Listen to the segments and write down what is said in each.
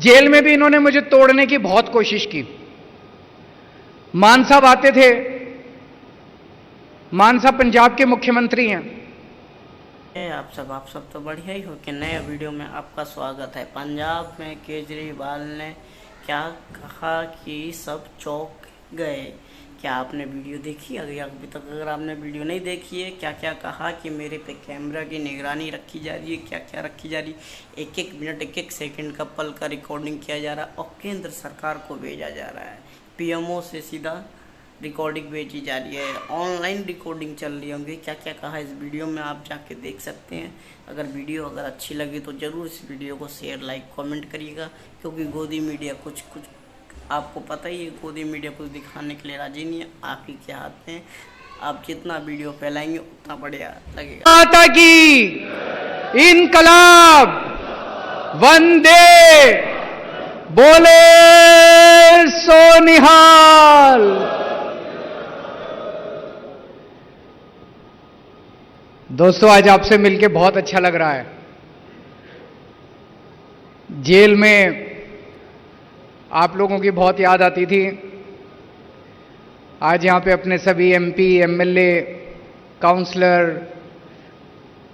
Jail में भी इन्होंने मुझे तोड़ने की बहुत कोशिश की। मान साहब आते थे, मान साहब पंजाब के मुख्यमंत्री हैं। आप सब तो बढ़िया ही हो कि नए वीडियो में आपका स्वागत है। पंजाब में केजरीवाल ने क्या कहा कि सब चौंक गए। क्या आपने वीडियो देखी? अभी तक अगर आपने वीडियो नहीं देखी है, क्या क्या कहा कि मेरे पे कैमरा की निगरानी रखी जा रही है, क्या क्या रखी जा रही है, एक एक मिनट एक एक सेकंड का पल का रिकॉर्डिंग किया जा रहा है और केंद्र सरकार को भेजा जा रहा है। पीएमओ से सीधा रिकॉर्डिंग भेजी जा रही है, ऑनलाइन रिकॉर्डिंग चल रही होंगी। क्या क्या कहा इस वीडियो में आप जाके देख सकते हैं। अगर वीडियो अच्छी लगी तो ज़रूर इस वीडियो को शेयर लाइक कमेंट करिएगा, क्योंकि गोदी मीडिया कुछ आपको पता ही है, गोदी मीडिया कुछ दिखाने के लिए राजी नहीं है। आप ही के हाथ में, आप जितना वीडियो फैलाएंगे उतना बढ़िया लगेगा। माता की इनकलाब, वंदे, बोले सोनिहाल। दोस्तों, आज आपसे मिलके बहुत अच्छा लग रहा है। जेल में आप लोगों की बहुत याद आती थी। आज यहां पे अपने सभी एमपी, एमएलए, काउंसलर,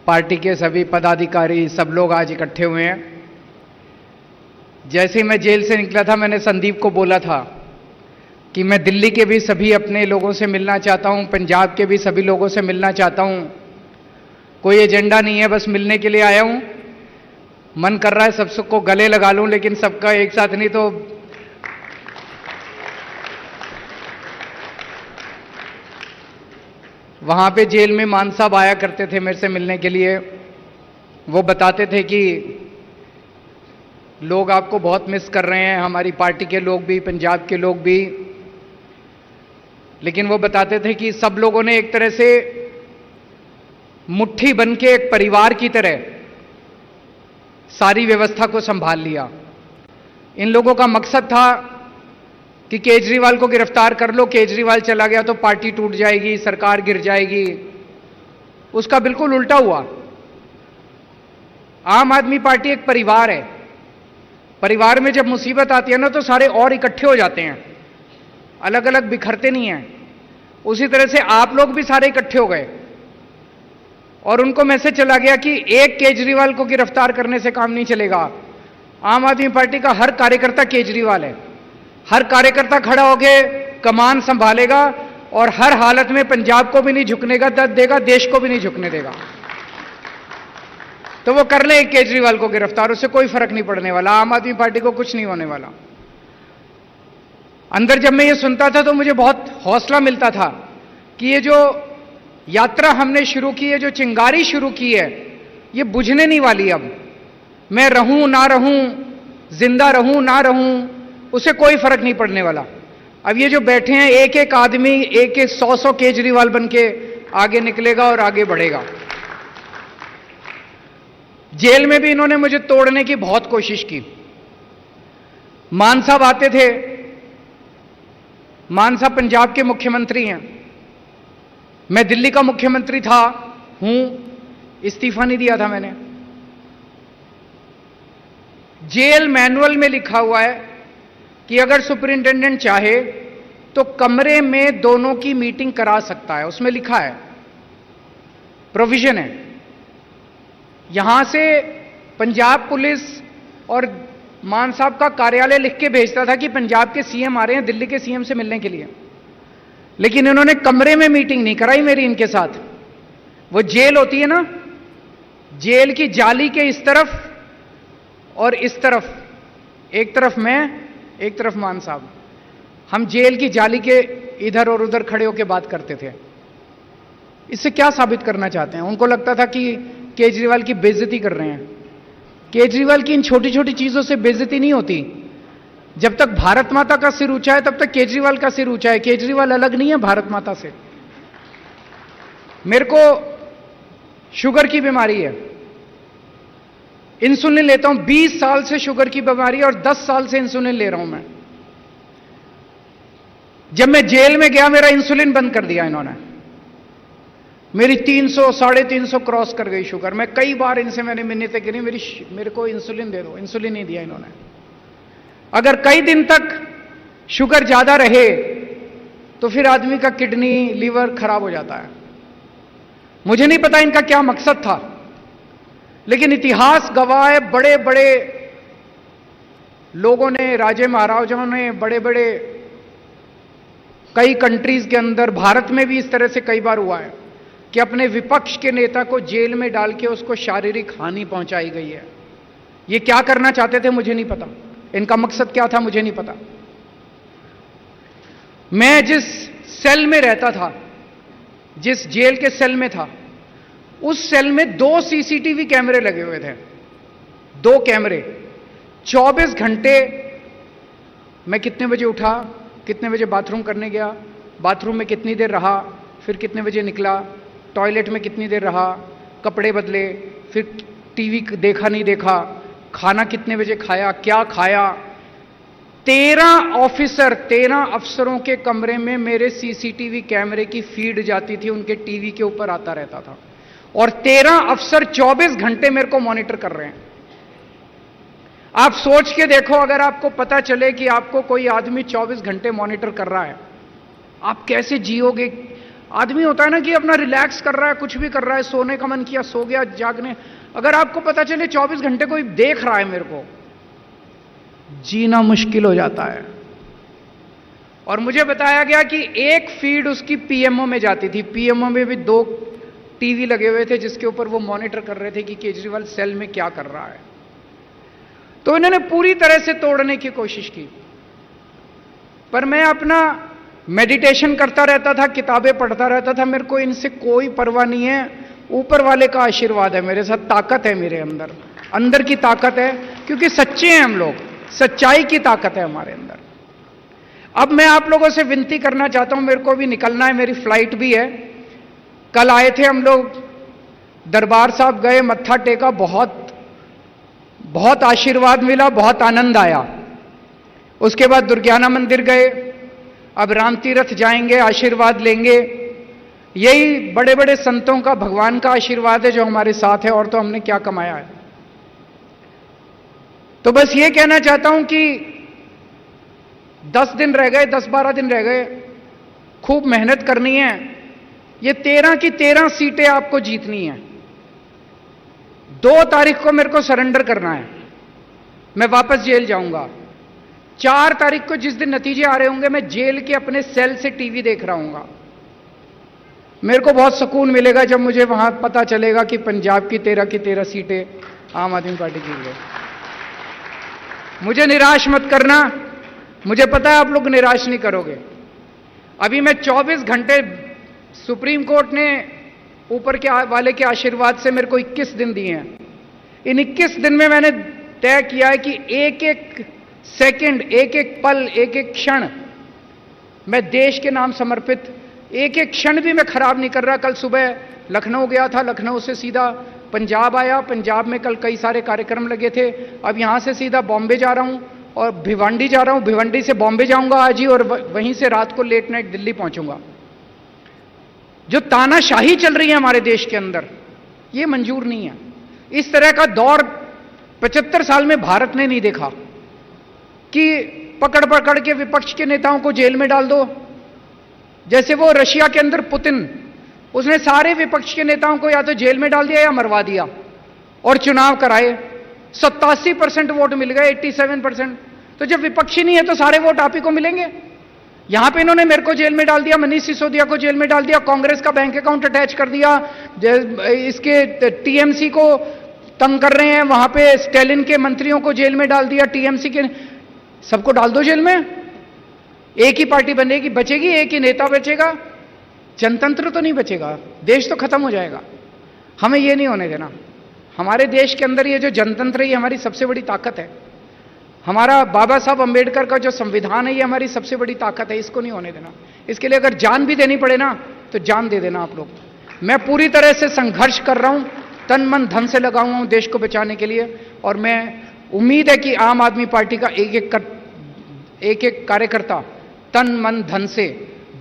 पार्टी के सभी पदाधिकारी, सब लोग आज इकट्ठे हुए हैं। जैसे ही मैं जेल से निकला था, मैंने संदीप को बोला था कि मैं दिल्ली के भी सभी अपने लोगों से मिलना चाहता हूं, पंजाब के भी सभी लोगों से मिलना चाहता हूं। कोई एजेंडा नहीं है, बस मिलने के लिए आया हूं। मन कर रहा है सबको गले लगा लूं, लेकिन सबका एक साथ नहीं। तो वहां पे जेल में मान साहब आया करते थे मेरे से मिलने के लिए। वो बताते थे कि लोग आपको बहुत मिस कर रहे हैं, हमारी पार्टी के लोग भी, पंजाब के लोग भी। लेकिन वो बताते थे कि सब लोगों ने एक तरह से मुट्ठी बन के एक परिवार की तरह सारी व्यवस्था को संभाल लिया। इन लोगों का मकसद था कि केजरीवाल को गिरफ्तार कर लो, केजरीवाल चला गया तो पार्टी टूट जाएगी, सरकार गिर जाएगी। उसका बिल्कुल उल्टा हुआ। आम आदमी पार्टी एक परिवार है। परिवार में जब मुसीबत आती है ना, तो सारे और इकट्ठे हो जाते हैं, अलग अलग बिखरते नहीं हैं। उसी तरह से आप लोग भी सारे इकट्ठे हो गए और उनको मैसेज चला गया कि एक केजरीवाल को गिरफ्तार करने से काम नहीं चलेगा। आम आदमी पार्टी का हर कार्यकर्ता केजरीवाल है। हर कार्यकर्ता खड़ा होकर कमान संभालेगा और हर हालत में पंजाब को भी नहीं झुकने का देगा, देश को भी नहीं झुकने देगा। तो वो कर ले केजरीवाल को गिरफ्तार, उससे कोई फर्क नहीं पड़ने वाला। आम आदमी पार्टी को कुछ नहीं होने वाला। अंदर जब मैं ये सुनता था तो मुझे बहुत हौसला मिलता था कि ये जो यात्रा हमने शुरू की है, जो चिंगारी शुरू की है, ये बुझने नहीं वाली। अब मैं रहूं ना रहूं, जिंदा रहूं ना रहूं, उसे कोई फर्क नहीं पड़ने वाला। अब ये जो बैठे हैं, एक एक आदमी एक एक 100 केजरीवाल बन के आगे निकलेगा और आगे बढ़ेगा। जेल में भी इन्होंने मुझे तोड़ने की बहुत कोशिश की। मान साहब आते थे, मान साहब पंजाब के मुख्यमंत्री हैं। मैं दिल्ली का मुख्यमंत्री था, हूं, इस्तीफा नहीं दिया था मैंने। जेल मैनुअल में लिखा हुआ है कि अगर सुपरिंटेंडेंट चाहे तो कमरे में दोनों की मीटिंग करा सकता है। उसमें लिखा है, प्रोविजन है। यहां से पंजाब पुलिस और मान साहब का कार्यालय लिख के भेजता था कि पंजाब के सीएम आ रहे हैं दिल्ली के सीएम से मिलने के लिए। लेकिन इन्होंने कमरे में मीटिंग नहीं कराई मेरी इनके साथ। वो जेल होती है ना, जेल की जाली के इस तरफ और इस तरफ, एक तरफ मैं, एक तरफ मान साहब, हम जेल की जाली के इधर और उधर खड़े होकर बात करते थे। इससे क्या साबित करना चाहते हैं? उनको लगता था कि केजरीवाल की बेइज्जती कर रहे हैं। केजरीवाल की इन छोटी छोटी चीजों से बेइज्जती नहीं होती। जब तक भारत माता का सिर ऊंचा है, तब तक केजरीवाल का सिर ऊंचा है। केजरीवाल अलग नहीं है भारत माता से। मेरे को शुगर की बीमारी है, इंसुलिन लेता हूं। 20 साल से शुगर की बीमारी है और 10 साल से इंसुलिन ले रहा हूं मैं। जब मैं जेल में गया, मेरा इंसुलिन बंद कर दिया इन्होंने। मेरी 300 350 क्रॉस कर गई शुगर। मैं कई बार इनसे मैंने मिन्नतें करी, मेरे को इंसुलिन दे दो, इंसुलिन नहीं दिया इन्होंने। अगर कई दिन तक शुगर ज्यादा रहे तो फिर आदमी का किडनी लीवर खराब हो जाता है। मुझे नहीं पता इनका क्या मकसद था, लेकिन इतिहास गवाह है, बड़े बड़े लोगों ने, राजे महाराजाओं ने, बड़े बड़े कई कंट्रीज के अंदर, भारत में भी इस तरह से कई बार हुआ है कि अपने विपक्ष के नेता को जेल में डाल के उसको शारीरिक हानि पहुंचाई गई है। ये क्या करना चाहते थे मुझे नहीं पता, इनका मकसद क्या था मुझे नहीं पता। मैं जिस सेल में रहता था, जिस जेल के सेल में था, उस सेल में 2 सीसीटीवी कैमरे लगे हुए थे, 2 कैमरे। 24 घंटे मैं कितने बजे उठा, कितने बजे बाथरूम करने गया, बाथरूम में कितनी देर रहा, फिर कितने बजे निकला, टॉयलेट में कितनी देर रहा, कपड़े बदले, फिर टीवी देखा नहीं देखा, खाना कितने बजे खाया, क्या खाया। 13 ऑफिसर, 13 अफसरों के कमरे में मेरे सीसीटीवी कैमरे की फीड जाती थी, उनके टीवी के ऊपर आता रहता था, और 13 अफसर 24 घंटे मेरे को मॉनिटर कर रहे हैं। आप सोच के देखो, अगर आपको पता चले कि आपको कोई आदमी 24 घंटे मॉनिटर कर रहा है, आप कैसे जियोगे। आदमी होता है ना कि अपना रिलैक्स कर रहा है, कुछ भी कर रहा है, सोने का मन किया सो गया, जागने, अगर आपको पता चले 24 घंटे कोई देख रहा है मेरे को, जीना मुश्किल हो जाता है। और मुझे बताया गया कि एक फीड उसकी पीएमओ में जाती थी, पीएमओ में भी 2 टीवी लगे हुए थे जिसके ऊपर वो मॉनिटर कर रहे थे कि केजरीवाल सेल में क्या कर रहा है। तो इन्होंने पूरी तरह से तोड़ने की कोशिश की, पर मैं अपना मेडिटेशन करता रहता था, किताबें पढ़ता रहता था, मेरे को इनसे कोई परवाह नहीं है। ऊपर वाले का आशीर्वाद है मेरे साथ, ताकत है मेरे अंदर, अंदर की ताकत है, क्योंकि सच्चे हैं हम लोग, सच्चाई की ताकत है हमारे अंदर। अब मैं आप लोगों से विनती करना चाहता हूं, मेरे को भी निकलना है, मेरी फ्लाइट भी है। कल आए थे हम लोग, दरबार साहब गए, मत्था टेका, बहुत आशीर्वाद मिला, बहुत आनंद आया। उसके बाद दुर्गाना मंदिर गए, अब राम तीर्थ जाएंगे, आशीर्वाद लेंगे। यही बड़े बड़े संतों का, भगवान का आशीर्वाद है जो हमारे साथ है, और तो हमने क्या कमाया है। तो बस ये कहना चाहता हूं कि 10 दिन रह गए, 10-12 दिन रह गए, खूब मेहनत करनी है। ये 13 की 13 सीटें आपको जीतनी है। 2 तारीख को मेरे को सरेंडर करना है, मैं वापस जेल जाऊंगा। 4 तारीख को जिस दिन नतीजे आ रहे होंगे, मैं जेल के अपने सेल से टीवी देख रहा हूंगा। मेरे को बहुत सुकून मिलेगा जब मुझे वहां पता चलेगा कि पंजाब की 13 की 13 सीटें आम आदमी पार्टी की गई। मुझे निराश मत करना, मुझे पता है आप लोग निराश नहीं करोगे। अभी मैं 24 घंटे, सुप्रीम कोर्ट ने ऊपर के वाले के आशीर्वाद से मेरे को 21 दिन दिए हैं। इन 21 दिन में मैंने तय किया है कि एक एक सेकंड, एक एक पल, एक एक क्षण मैं देश के नाम समर्पित, एक एक क्षण भी मैं खराब नहीं कर रहा। कल सुबह लखनऊ गया था, लखनऊ से सीधा पंजाब आया, पंजाब में कल कई सारे कार्यक्रम लगे थे। अब यहां से सीधा बॉम्बे जा रहा हूं और भिवंडी जा रहा हूं, भिवंडी से बॉम्बे जाऊंगा आज ही, और वहीं से रात को लेट नाइट दिल्ली पहुंचूंगा। जो तानाशाही चल रही है हमारे देश के अंदर, ये मंजूर नहीं है। इस तरह का दौर 75 साल में भारत ने नहीं देखा कि पकड़ पकड़ के विपक्ष के नेताओं को जेल में डाल दो। जैसे वो रशिया के अंदर पुतिन, उसने सारे विपक्ष के नेताओं को या तो जेल में डाल दिया या मरवा दिया, और चुनाव कराए। 87% वोट मिल गए, 87%। तो जब विपक्षी नहीं है तो सारे वोट आप ही को मिलेंगे। यहां पे इन्होंने मेरे को जेल में डाल दिया, मनीष सिसोदिया को जेल में डाल दिया, कांग्रेस का बैंक अकाउंट अटैच कर दिया, इसके टीएमसी को तंग कर रहे हैं, वहां पे स्टैलिन के मंत्रियों को जेल में डाल दिया, टीएमसी के सबको डाल दो जेल में। एक ही पार्टी बनेगी, बचेगी, एक ही नेता बचेगा, जनतंत्र तो नहीं बचेगा, देश तो खत्म हो जाएगा। हमें यह नहीं होने देना। हमारे देश के अंदर ये जो जनतंत्र है, ये हमारी सबसे बड़ी ताकत है। हमारा बाबा साहब अंबेडकर का जो संविधान है, ये हमारी सबसे बड़ी ताकत है, इसको नहीं होने देना। इसके लिए अगर जान भी देनी पड़े ना, तो जान दे देना आप लोग। मैं पूरी तरह से संघर्ष कर रहा हूं, तन मन धन से लगा हुआ हूं देश को बचाने के लिए, और मैं उम्मीद है कि आम आदमी पार्टी का एक एक कार्यकर्ता तन मन धन से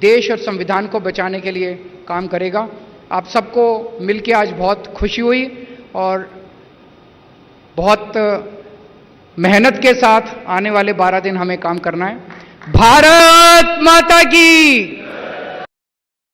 देश और संविधान को बचाने के लिए काम करेगा। आप सबको मिलकर आज बहुत खुशी हुई और बहुत मेहनत के साथ आने वाले 12 दिन हमें काम करना है। भारत माता की